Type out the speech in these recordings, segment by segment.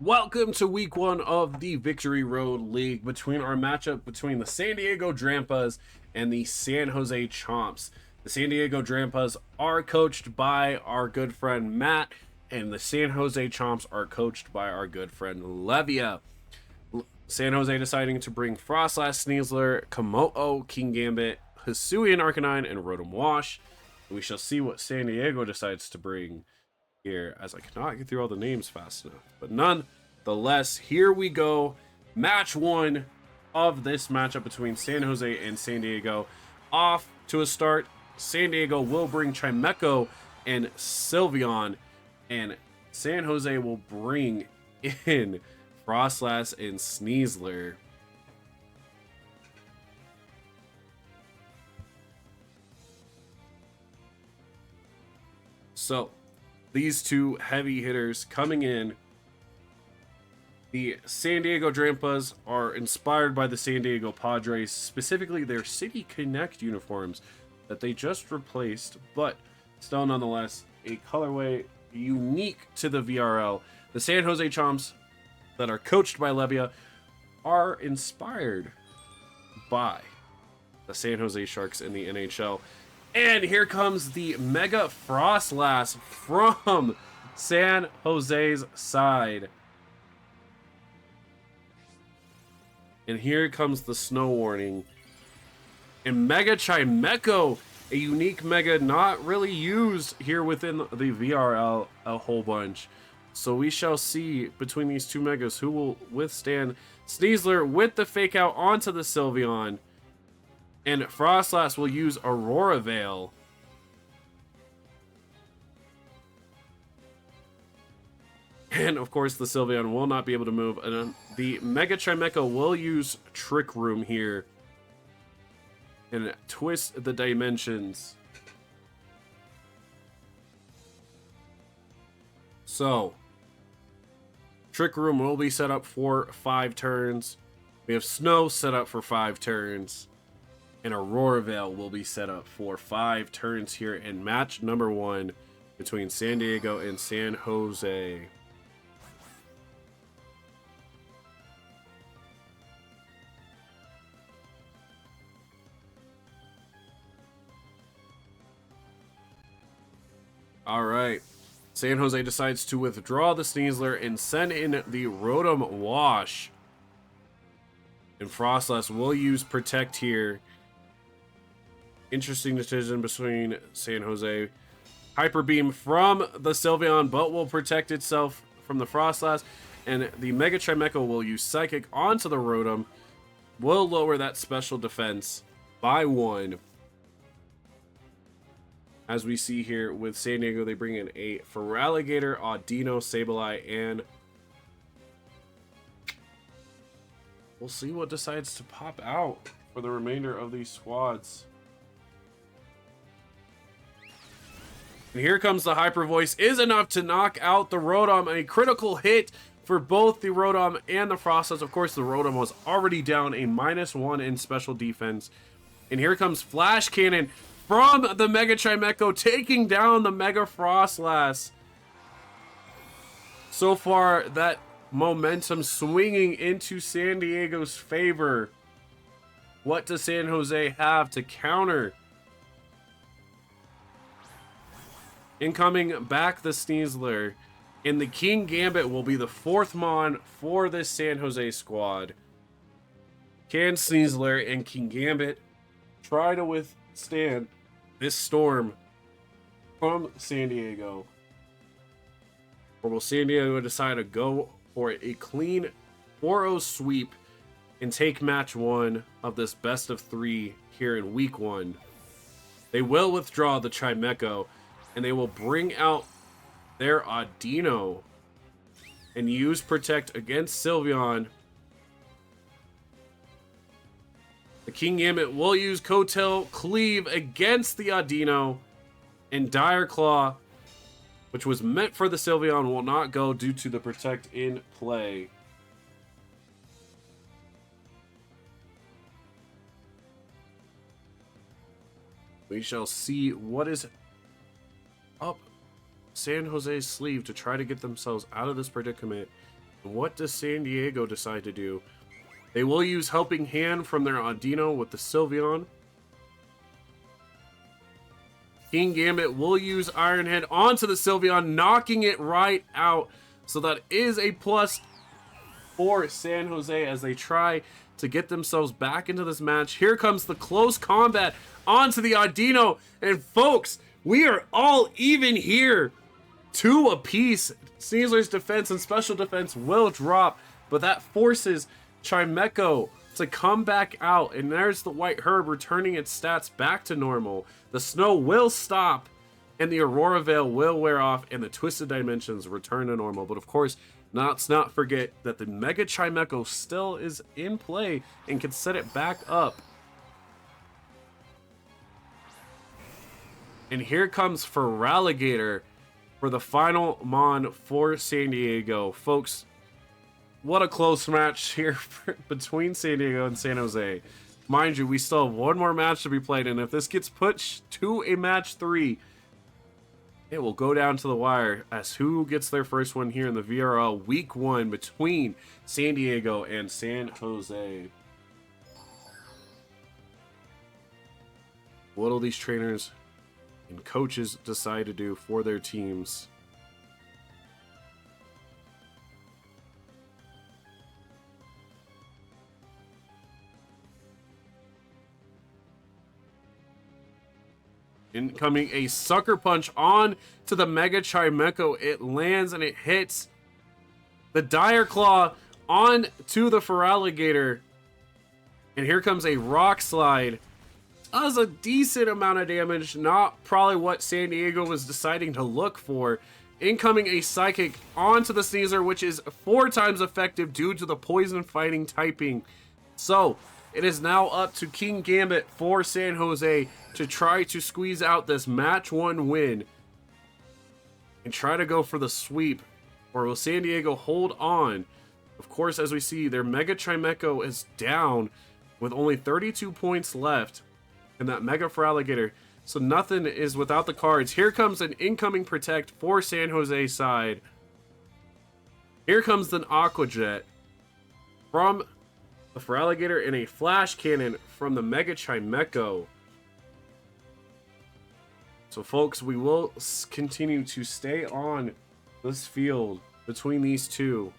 Welcome to week one of the Victory Road League between our matchup between the San Diego Drampas and the San Jose Chomps. The San Diego Drampas are coached by our good friend Matt, and the San Jose Chomps are coached by our good friend Levia. San Jose deciding to bring Frostlass, Sneasler, Komo'o, King Gambit, Hisuian Arcanine, and Rotom Wash. We shall see what San Diego decides to bring here, as I cannot get through all the names fast enough. But nonetheless, here we go. Match one of this matchup between San Jose and San Diego. Off to a start. San Diego will bring Chimecho and Sylveon, and San Jose will bring in Frostlass and Sneasler. So, these two heavy hitters coming in. The San Diego Drampas are inspired by the San Diego Padres, specifically their City Connect uniforms that they just replaced, but still nonetheless a colorway unique to the VRL. The San Jose Chomps that are coached by Levia are inspired by the San Jose Sharks in the NHL. And here comes the Mega Frostlass from San Jose's side. And here comes the snow warning. And Mega Chimecho, a unique Mega not really used here within the VRL a whole bunch. So we shall see between these two Megas who will withstand. Sneasler with the fake out onto the Sylveon. And Frostlass will use Aurora Veil. And of course the Sylveon will not be able to move. And the Mega Chimecho will use Trick Room here. And twist the dimensions. So, Trick Room will be set up for 5 turns. We have Snow set up for 5 turns. And Aurora Veil will be set up for 5 turns here in match number 1 between San Diego and San Jose. All right. San Jose decides to withdraw the Sneasler and send in the Rotom Wash. And Frostlass will use Protect here. Interesting decision between San Jose. Hyper Beam from the Sylveon, but will protect itself from the Frostlass. And the Mega Chimecho will use Psychic onto the Rotom. Will lower that special defense by 1. As we see here with San Diego, they bring in a Feraligatr, Audino, Sableye, and we'll see what decides to pop out for the remainder of these squads. And here comes the Hyper Voice. Is enough to knock out the Rotom. A critical hit for both the Rotom and the Frostlass. Of course, the Rotom was already down a -1 in special defense. And here comes Flash Cannon from the Mega Chimecho, taking down the Mega Frostlass. So far, that momentum swinging into San Diego's favor. What does San Jose have to counter? Incoming back the Sneasler. And the King Gambit will be the 4th Mon for this San Jose squad. Can Sneasler and King Gambit try to withstand this storm from San Diego? Or will San Diego decide to go for a clean 4-0 sweep and take match 1 of this best of 3 here in week 1? They will withdraw the Chimecho, and they will bring out their Audino and use Protect against Sylveon. The King Gambit will use Coattail Cleave against the Audino, and Dire Claw, which was meant for the Sylveon, will not go due to the Protect in play. We shall see what is up San Jose's sleeve to try to get themselves out of this predicament What does San Diego decide to do? They will use Helping Hand from their Audino with the Sylveon. King Gambit will use Iron Head onto the Sylveon, knocking it right out. So that is a plus for San Jose as they try to get themselves back into this match. Here comes the close combat onto the Audino. And folks, we are all even here. 2 apiece. Sneasler's defense and special defense will drop, but that forces Chimecho to come back out, and there's the White Herb returning its stats back to normal. The snow will stop, and the Aurora Veil will wear off, and the Twisted Dimensions return to normal. But of course, let's not forget that the Mega Chimecho still is in play and can set it back up. And here comes Feraligatr for the final Mon for San Diego. Folks, what a close match here between San Diego and San Jose. Mind you, we still have one more match to be played, and if this gets pushed to a match 3, it will go down to the wire as who gets their first one here in the VRL Week 1 between San Diego and San Jose. What will these trainers and coaches decide to do for their teams? Incoming a Sucker Punch on to the Mega Chimecho. It lands and it hits the Dire Claw on to the Feraligatr. And here comes a Rock Slide. Does a decent amount of damage. Not probably what San Diego was deciding to look for. Incoming a Psychic onto the Sneasler, which is 4 times effective due to the Poison Fighting typing. So it is now up to King Gambit for San Jose to try to squeeze out this match 1 win and try to go for the sweep. Or will San Diego hold on? Of course, as we see, their Mega Chimecho is down with only 32 points left in that Mega Feraligatr. So nothing is without the cards. Here comes an incoming Protect for San Jose side. Here comes an Aqua Jet from the Feraligatr and a Flash Cannon from the Mega Chimecho. So folks, we will continue to stay on this field between these two.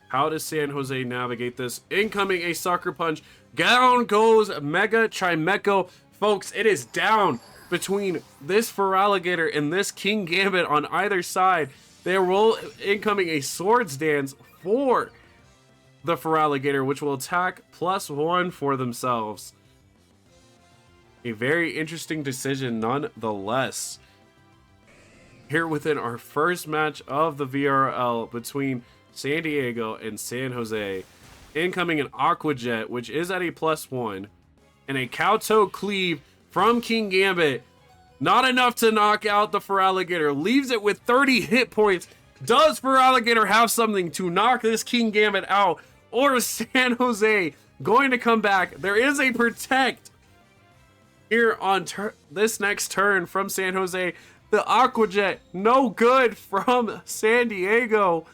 How does San Jose navigate this? Incoming a Sucker Punch. Down goes Mega Chimecho. Folks, it is down between this Feraligatr and this King Gambit on either side. They will incoming a Swords Dance for the Feraligatr, which will attack +1 for themselves. A very interesting decision nonetheless. Here within our first match of the VRL between San Diego and San Jose. Incoming an Aqua Jet, which is at a +1. And a Kowtow Cleave from King Gambit. Not enough to knock out the Feraligatr. Leaves it with 30 hit points. Does Feraligatr have something to knock this King Gambit out? Or is San Jose going to come back? There is a Protect here on this next turn from San Jose. The Aqua Jet, no good from San Diego.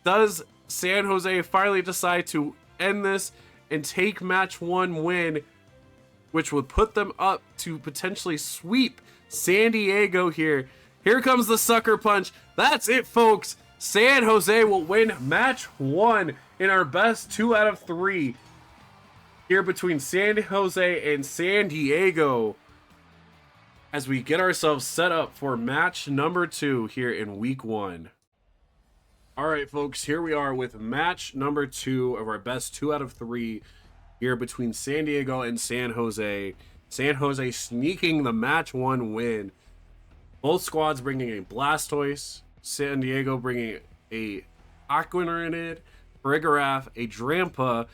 Does San Jose finally decide to end this and take match 1 win, which would put them up to potentially sweep San Diego here? Here comes the Sucker Punch. That's it, folks. San Jose will win match 1 in our best 2 out of 3 here between San Jose and San Diego as we get ourselves set up for match number 2 here in week 1. All right, folks, here we are with match number 2 of our best 2 out of 3 here between San Diego and San Jose. San Jose sneaking the match 1 win. Both squads bringing a Blastoise. San Diego bringing a Aquaninid, Farigiraf, a Drampa,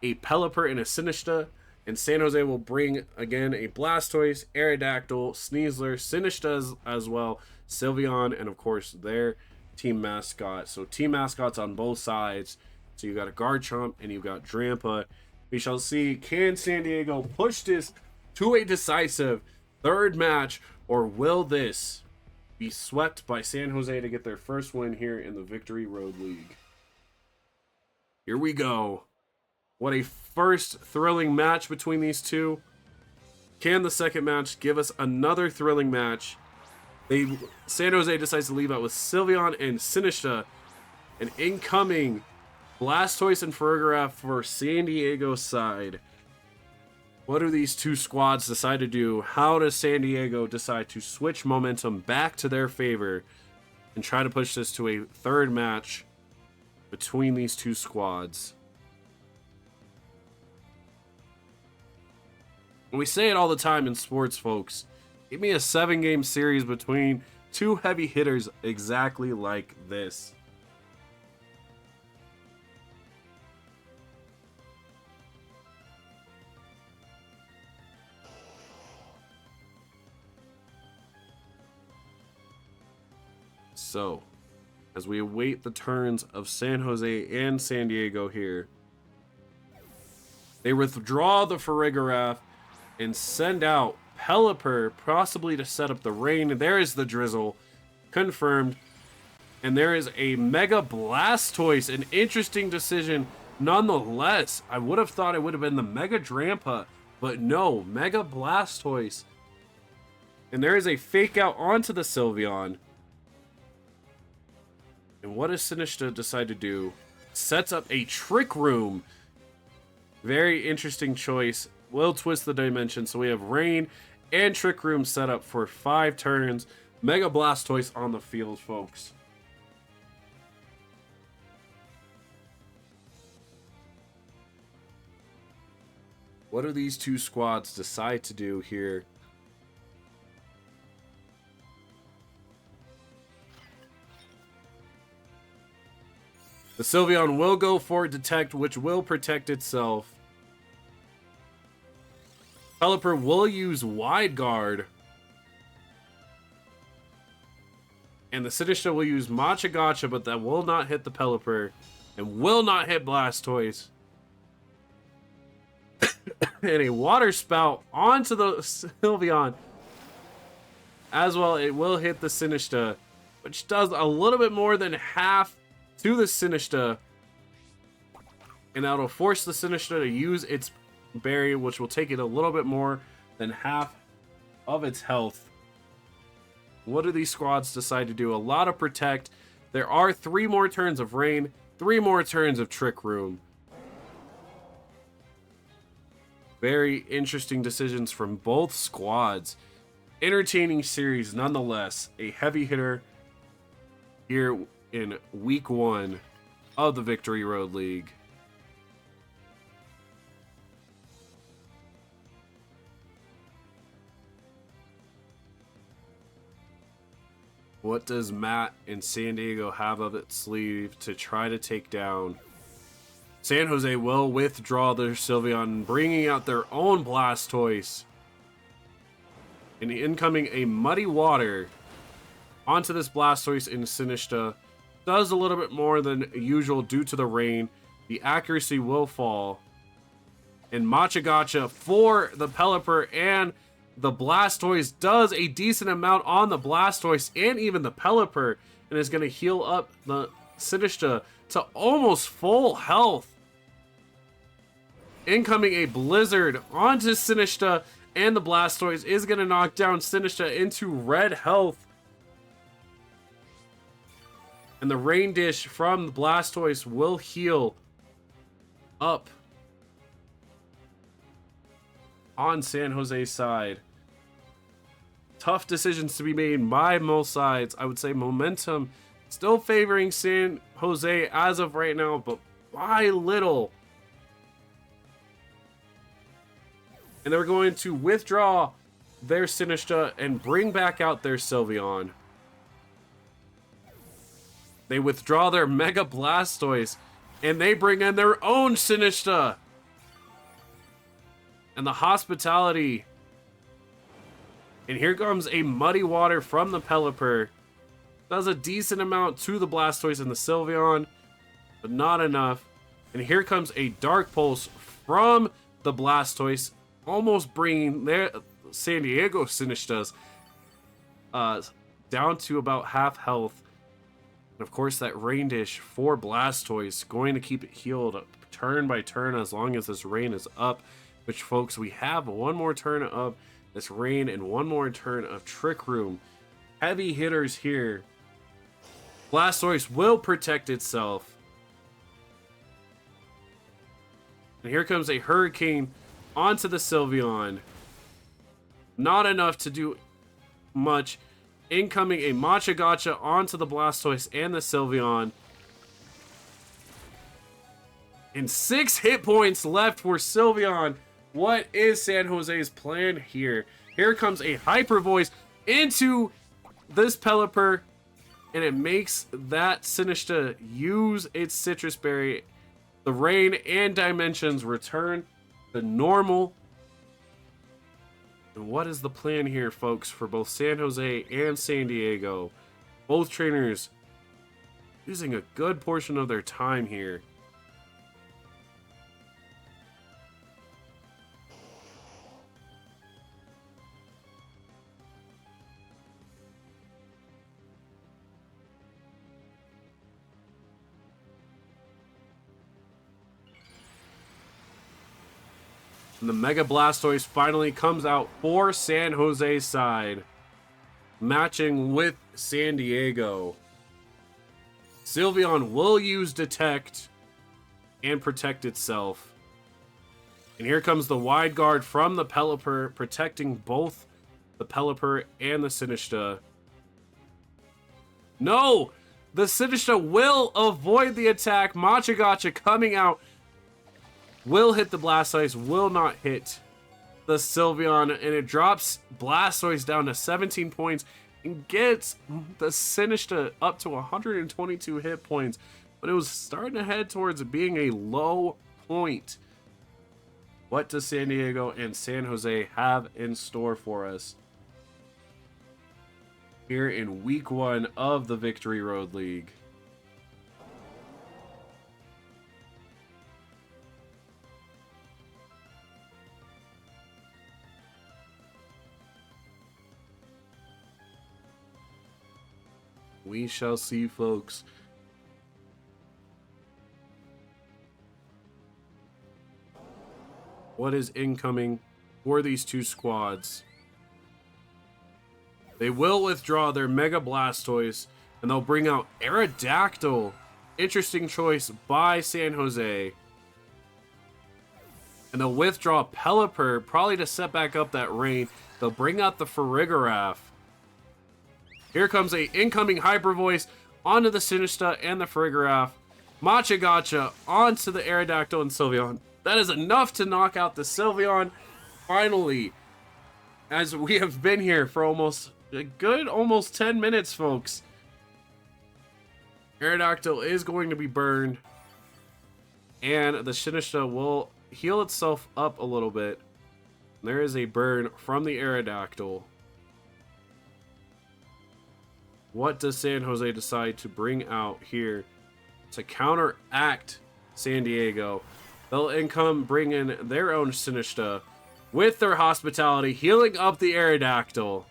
a Pelipper, and a Sinistcha. And San Jose will bring, again, a Blastoise, Aerodactyl, Sneasler, Sinistcha as well, Sylveon, and, of course, their team mascot. So team mascots on both sides. So you've got a Garchomp and you've got Drampa. We shall see, can San Diego push this to a decisive 3rd match, or will this be swept by San Jose to get their first win here in the Victory Road League. Here we go. What a first thrilling match between these two. Can the second match give us another thrilling match? San Jose decides to leave out with Sylveon and Sinistcha. An incoming Blastoise and Farigiraf for San Diego's side. What do these two squads decide to do? How does San Diego decide to switch momentum back to their favor and try to push this to a third match between these two squads? We say it all the time in sports, folks. Give me a 7-game series between two heavy hitters exactly like this. So, as we await the turns of San Jose and San Diego here, they withdraw the Farigiraf and send out Pelipper, possibly to set up the rain. There is the drizzle, confirmed. And there is a Mega Blastoise, an interesting decision nonetheless. I would have thought it would have been the Mega Drampa, but no, Mega Blastoise. And there is a fake out onto the Sylveon. And what does Sinistcha decide to do? Sets up a Trick Room. Very interesting choice. Will twist the dimension. So we have Rain and Trick Room set up for 5 turns. Mega Blastoise on the field, folks. What do these two squads decide to do here? The Sylveon will go for Detect, which will protect itself. Pelipper will use Wide Guard. And the Sinistcha will use Machagacha, but that will not hit the Pelipper. And will not hit Blastoise. And a Water Spout onto the Sylveon. As well, it will hit the Sinistcha, which does a little bit more than half to the Sinistcha. And that'll force the Sinistcha to use its berry, which will take it a little bit more than half of its health. What do these squads decide to do? A lot of Protect. There are 3 more turns of Rain, 3 more turns of Trick Room. Very interesting decisions from both squads. Entertaining series nonetheless. A heavy hitter here in week 1 of the Victory Road League. What does Matt and San Diego have up its sleeve to try to take down? San Jose will withdraw their Sylveon, bringing out their own Blastoise. And incoming a Muddy Water onto this Blastoise and Sinistcha. Does a little bit more than usual due to the rain. The accuracy will fall. And Machagacha for the Pelipper and the Blastoise does a decent amount on the Blastoise and even the Pelipper, and is going to heal up the Sinistcha to almost full health. Incoming a Blizzard onto Sinistcha, and the Blastoise is going to knock down Sinistcha into red health. And the Rain Dish from the Blastoise will heal up on San Jose's side. Tough decisions to be made by both sides. I would say momentum still favoring San Jose as of right now, but by little. And they're going to withdraw their Sinistcha and bring back out their Sylveon. They withdraw their Mega Blastoise and they bring in their own Sinistcha. And the hospitality. And here comes a Muddy Water from the Pelipper. Does a decent amount to the Blastoise and the Sylveon, but not enough. And here comes a Dark Pulse from the Blastoise, almost bringing their San Diego Sinistcha's down to about half health. And of course, that Rain Dish for Blastoise, going to keep it healed turn by turn as long as this rain is up. Which, folks, we have one more turn of this rain and one more turn of Trick Room. Heavy hitters here. Blastoise will protect itself. And here comes a Hurricane onto the Sylveon. Not enough to do much. Incoming a Machagacha onto the Blastoise and the Sylveon. And 6 hit points left for Sylveon. What is San Jose's plan here? Here comes a Hyper Voice into this Pelipper. And it makes that Sinistcha use its Citrus Berry. The Rain and Dimensions return to normal. And what is the plan here, folks, for both San Jose and San Diego? Both trainers using a good portion of their time here. And the Mega Blastoise finally comes out for San Jose's side, matching with San Diego. Sylveon will use Detect and protect itself. And here comes the Wide Guard from the Pelipper, protecting both the Pelipper and the Sinistcha. No! The Sinistcha will avoid the attack. Machagacha coming out. Will hit the Blastoise, will not hit the Sylveon, and it drops Blastoise down to 17 points and gets the Sinistcha up to 122 hit points. But it was starting to head towards being a low point. What does San Diego and San Jose have in store for us here in week 1 of the Victory Road League? We shall see, folks. What is incoming for these two squads? They will withdraw their Mega Blastoise, and they'll bring out Aerodactyl. Interesting choice by San Jose. And they'll withdraw Pelipper, probably to set back up that rain. They'll bring out the Farigiraf. Here comes a incoming Hyper Voice onto the Sinistcha and the Farigiraf. Machagacha onto the Aerodactyl and Sylveon. That is enough to knock out the Sylveon. Finally, as we have been here for almost 10 minutes, folks. Aerodactyl is going to be burned. And the Sinistcha will heal itself up a little bit. There is a burn from the Aerodactyl. What does San Jose decide to bring out here to counteract San Diego? They'll bring in their own Sinistcha with their Hospitality, healing up the Aerodactyl.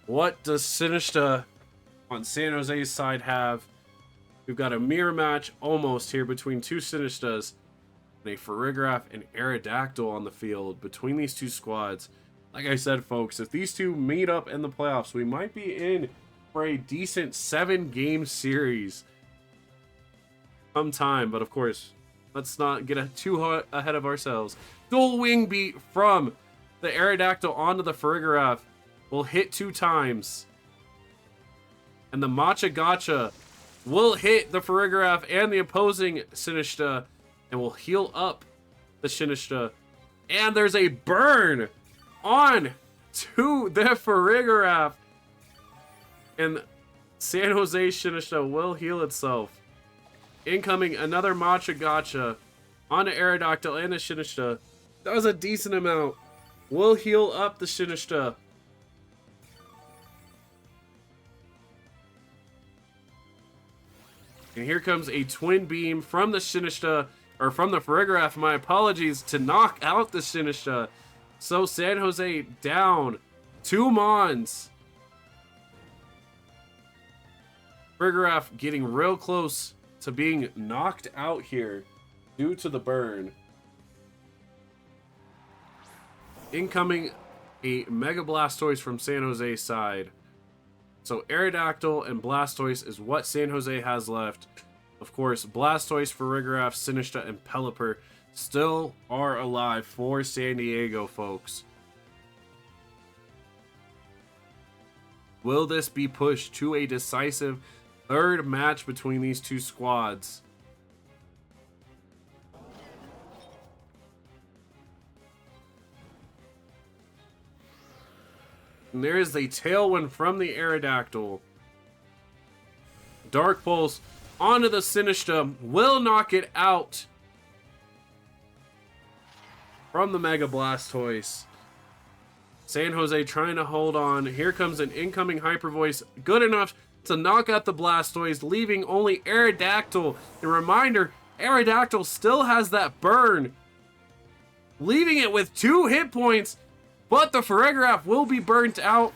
What does Sinistcha on San Jose's side have? We've got a mirror match almost here between two Sinistchas and a Farigiraf and Aerodactyl on the field between these two squads. Like I said, folks, if these two meet up in the playoffs, we might be in for a decent 7-game series sometime. But of course, let's not get too ahead of ourselves. Dual Wing Beat from the Aerodactyl onto the Farigiraf will hit 2 times. And the Machagacha will hit the Farigiraf and the opposing Sinistcha and will heal up the Sinistcha. And there's a burn on to the Farigiraf, and San Jose Sinistcha will heal itself. Incoming another Machagacha onto Aerodactyl and the Sinistcha. That was a decent amount. Will heal up the Sinistcha. And here comes a Twin Beam from the Sinistcha, or from the Farigiraf, my apologies, to knock out the Sinistcha. So San Jose down 2 Mons. Frigoraph getting real close to being knocked out here due to the burn. Incoming a Mega Blastoise from San Jose's side. So Aerodactyl and Blastoise is what San Jose has left. Of course, Blastoise, Farigiraf, Sinistcha, and Pelipper still are alive for San Diego, folks. Will this be pushed to a decisive third match between these two squads? And there is a Tailwind from the Aerodactyl. Dark Pulse onto the Sinistcha will knock it out from the Mega Blastoise. San Jose trying to hold on. Here comes an incoming Hyper Voice. Good enough to knock out the Blastoise, leaving only Aerodactyl. A reminder, Aerodactyl still has that burn, leaving it with 2 hit points, but the Farigiraf will be burnt out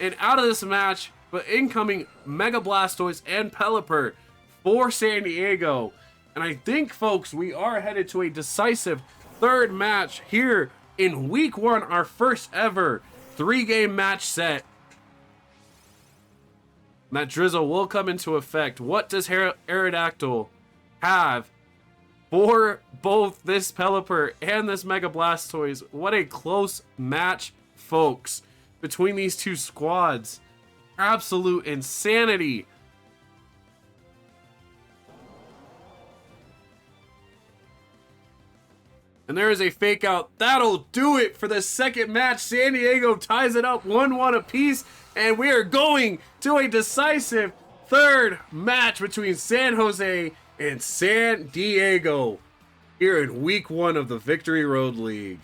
and out of this match. But incoming Mega Blastoise and Pelipper for San Diego. And I think, folks, we are headed to a decisive third match here in week 1, our first ever 3-game match set. That drizzle will come into effect. What does Aerodactyl have for both this Pelipper and this Mega Blastoise? What a close match, folks, between these two squads. Absolute insanity. And there is a fake out. That'll do it for the second match. San Diego ties it up 1-1 apiece. And we are going to a decisive third match between San Jose and San Diego here in week 1 of the Victory Road League.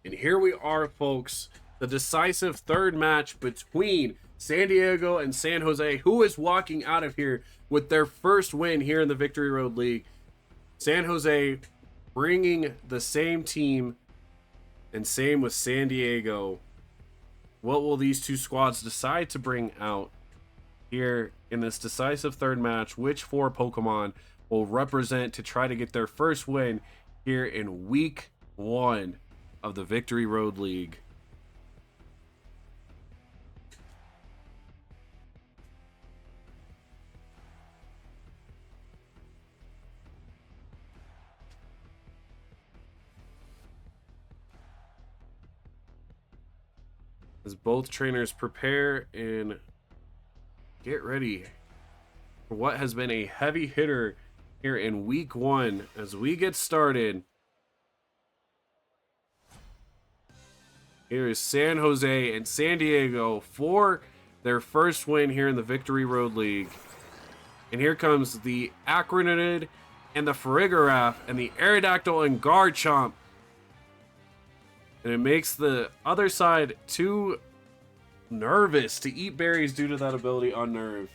And here we are, folks. The decisive third match between San Diego and San Jose. Who is walking out of here with their first win here in the Victory Road League? San Jose bringing the same team, and same with San Diego. What will these two squads decide to bring out here in this decisive third match? Which 4 Pokemon will represent to try to get their first win here in week 1 of the Victory Road League? As both trainers prepare and get ready for what has been a heavy hitter here in week 1 as we get started. Here is San Jose and San Diego for their first win here in the Victory Road League. And here comes the Acronid and the Farigiraf and the Aerodactyl and Garchomp. And it makes the other side too nervous to eat berries due to that ability on Nerve.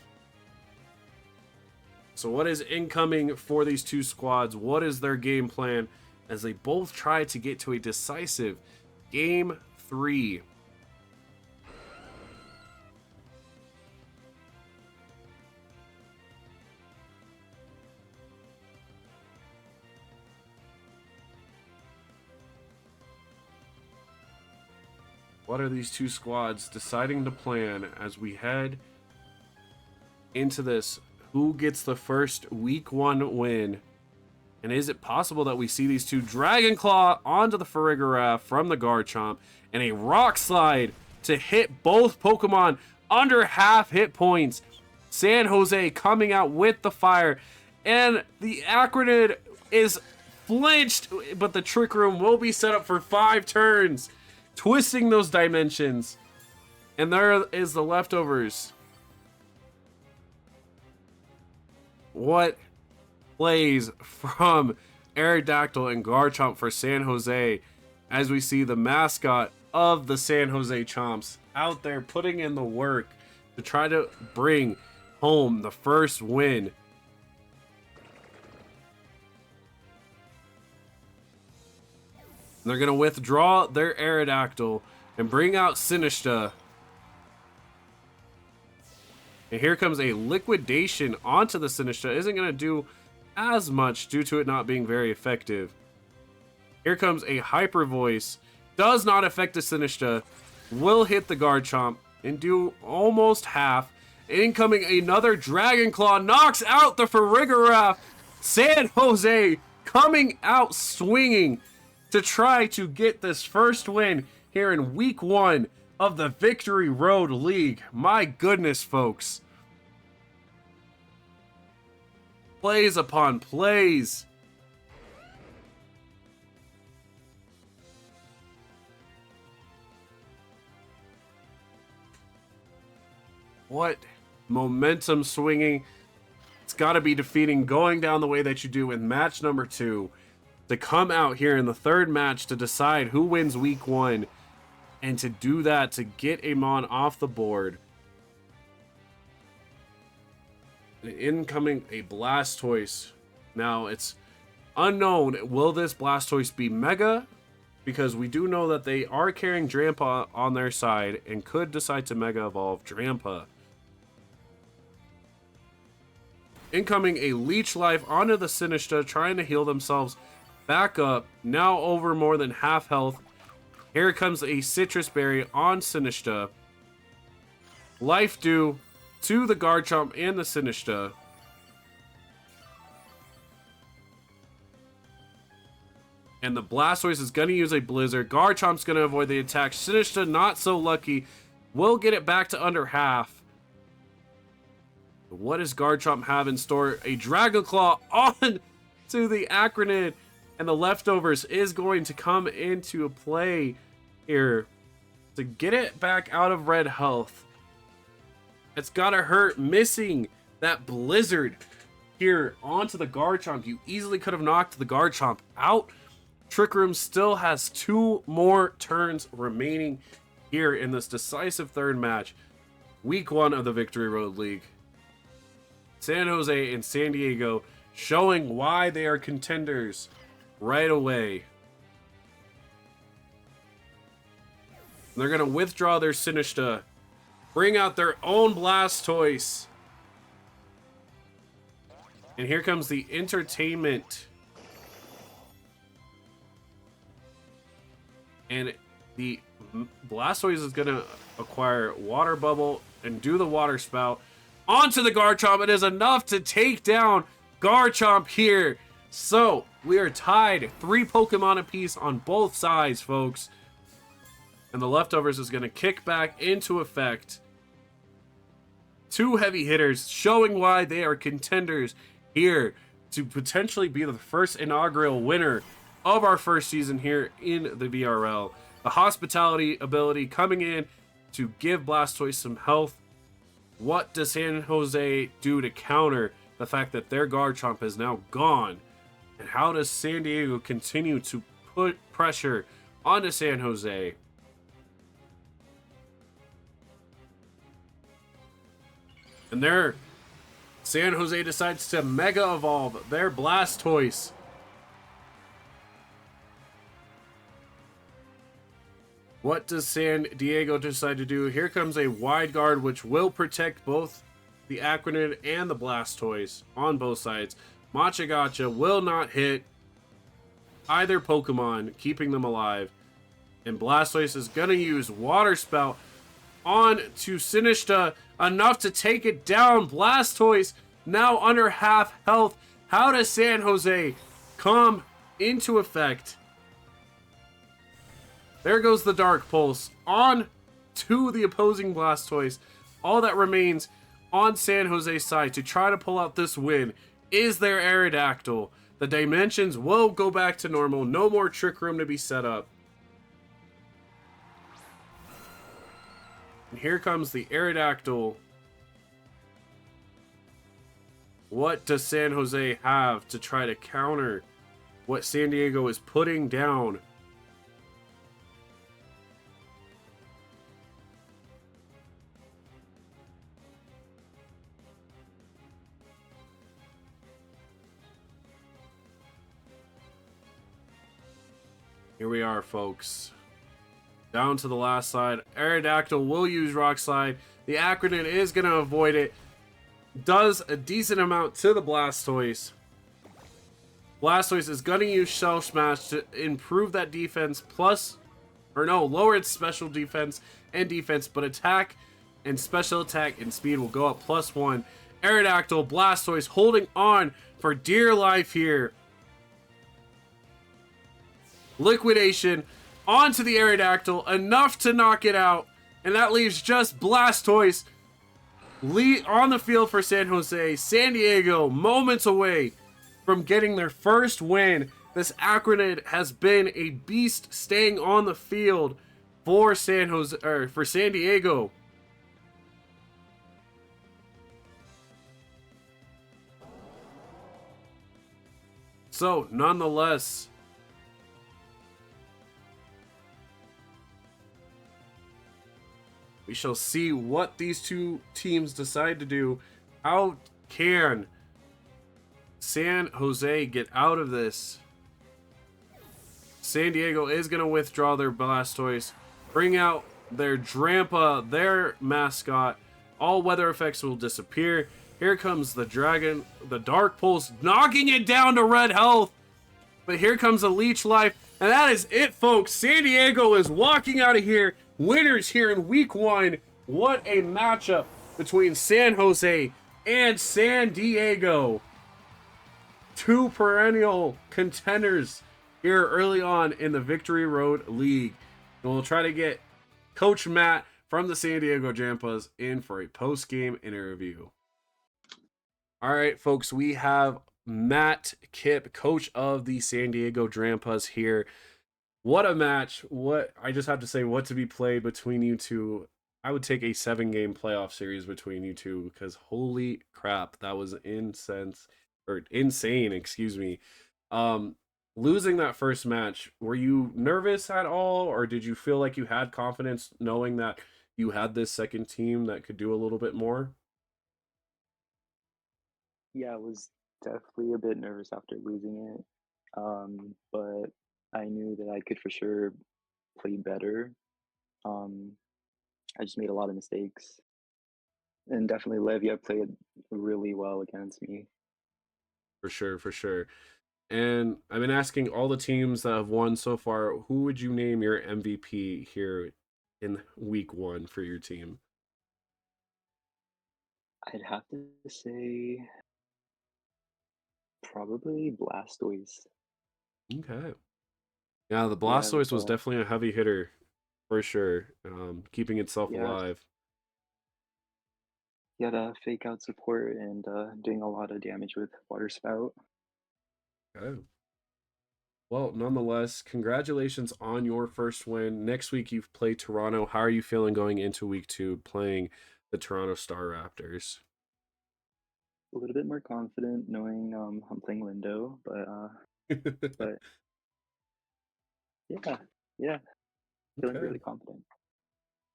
So what is incoming for these two squads? What is their game plan as they both try to get to a decisive Game 3? What are these two squads deciding to plan as we head into this? Who gets the first week 1 win? And is it possible that we see these two Dragon Claw onto the Farigiraf from the Garchomp and a Rock Slide to hit both Pokemon under half hit points? San Jose coming out with the fire, and the Acronid is flinched, but the Trick Room will be set up for 5 turns, twisting those dimensions. And there is the leftovers. What plays from Aerodactyl and Garchomp for San Jose as we see the mascot of the San Jose Chomps out there putting in the work to try to bring home the first win. And they're going to withdraw their Aerodactyl and bring out Sinistcha. And here comes a liquidation onto the Sinistcha. Isn't going to do as much due to it not being very effective. Here comes a Hyper Voice. Does not affect the Sinistcha. Will hit the Garchomp and do almost half. Incoming another Dragon Claw. Knocks out the Farigiraf. San Jose coming out swinging to try to get this first win here in week 1 of the Victory Road League. My goodness, folks. Plays upon plays. What momentum swinging. It's got to be defeating, going down the way that you do in match number 2 to come out here in the third match to decide who wins week 1, and to do that to get a Mon off the board. And incoming a Blastoise. Now it's unknown, will this Blastoise be Mega? Because we do know that they are carrying Drampa on their side and could decide to Mega Evolve Drampa. Incoming a Leech Life onto the Sinistcha, trying to heal themselves back up. Now over more than half health. Here comes a Citrus Berry on Sinistcha. Life Dew to the Garchomp and the Sinistcha. And the Blastoise is going to use a Blizzard. Garchomp's going to avoid the attack. Sinistcha not so lucky. Will get it back to under half. What does Garchomp have in store? A Dragon Claw on to the Acronid. And the leftovers is going to come into play here to get it back out of red health. It's gotta hurt missing that Blizzard here onto the Garchomp. You easily could have knocked the Garchomp out. Trick Room still has 2 more turns remaining here in this decisive third match. Week 1 of the Victory Road League. San Jose and San Diego showing why they are contenders right away. They're going to withdraw their Sinistcha, bring out their own Blastoise. And here comes the entertainment. And the Blastoise is going to acquire Water Bubble and do the Water Spout onto the Garchomp. It is enough to take down Garchomp here. So we are tied 3 Pokemon apiece on both sides, folks. And the leftovers is going to kick back into effect. 2 heavy hitters showing why they are contenders here to potentially be the first inaugural winner of our first season here in the VRL. The Hospitality ability coming in to give Blastoise some health. What does San Jose do to counter the fact that their Garchomp is now gone? And how does San Diego continue to put pressure onto San Jose? And there, San Jose decides to Mega Evolve their Blastoise. What does San Diego decide to do? Here comes a Wide Guard, which will protect both the Acronid and the Blastoise on both sides. Machagacha will not hit either Pokemon, keeping them alive. And Blastoise is going to use Water Spout on to Sinistcha, enough to take it down. Blastoise now under half health. How does San Jose come into effect? There goes the Dark Pulse on to the opposing Blastoise. All that remains on San Jose's side to try to pull out this win is their Aerodactyl. The dimensions will go back to normal. No more Trick Room to be set up. And here comes the Aerodactyl. What does San Jose have to try to counter what San Diego is putting down? Here we are, folks. down to the last slide. Aerodactyl will use Rock Slide. The Acronym is going to avoid it. Does a decent amount to the Blastoise. Blastoise is going to use Shell Smash to improve that defense, lower its special defense and defense, but attack and special attack and speed will go up +1. Aerodactyl, Blastoise holding on for dear life here. Liquidation onto the Aerodactyl, enough to knock it out, and that leaves just Blastoise on the field for San Jose. San Diego moments away from getting their first win. This Acronid has been a beast staying on the field for San Diego. So, nonetheless, we shall see what these two teams decide to do. How can San Jose get out of this? San Diego is going to withdraw their Blastoise, bring out their Drampa, their mascot. All weather effects will disappear. Here comes the Dragon, the Dark Pulse, knocking it down to red health. But here comes a Leech Life, and that is it, folks. San Diego is walking out of here. Winners here in week 1. What a matchup between San Jose and San Diego. Two perennial contenders here early on in the Victory Road League. And we'll try to get Coach Matt from the San Diego Drampas in for a post-game interview. All right, folks, we have Matt Kipp, coach of the San Diego Drampas here. What a match. I just have to say, what to be played between you two. I would take a 7-game playoff series between you two, because holy crap, that was insane, excuse me. Losing that first match, were you nervous at all, or did you feel like you had confidence knowing that you had this second team that could do a little bit more? Yeah, I was definitely a bit nervous after losing it. But I knew that I could for sure play better. Um, I just made a lot of mistakes. And definitely Levia played really well against me. For sure, for sure. And I've been asking all the teams that have won so far, who would you name your MVP here in week 1 for your team? I'd have to say probably Blastoise. Okay. Yeah, the Yeah, Blastoise was definitely a heavy hitter for sure, keeping itself yeah, alive. he had a fake out support and doing a lot of damage with Water Spout. Okay. Well, nonetheless, congratulations on your first win. Next week you play Toronto. How are you feeling going into week 2 playing the Toronto Star Raptors? A little bit more confident knowing I'm playing Lindo, but yeah, yeah, feeling Okay. really confident.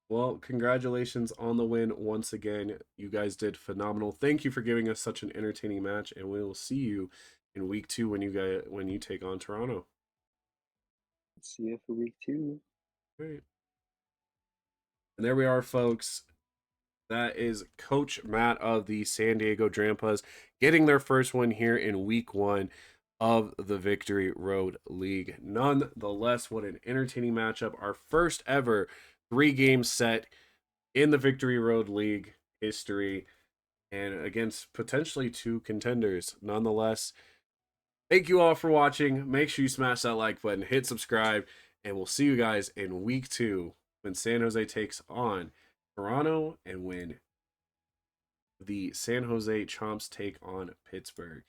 Well, congratulations on the win once again. You guys did phenomenal. Thank you for giving us such an entertaining match, and we will see you in week 2 when you take on Toronto. See you for week 2. Great. And there we are, folks. That is Coach Matt of the San Diego Drampas getting their first win here in week 1 of the Victory Road League. Nonetheless, what an entertaining matchup. Our first ever 3-game set in the Victory Road League history, and against potentially 2 contenders. Nonetheless, thank you all for watching. Make sure you smash that like button, hit subscribe, and we'll see you guys in week 2 when San Jose takes on Toronto and when the San Jose Chomps take on Pittsburgh.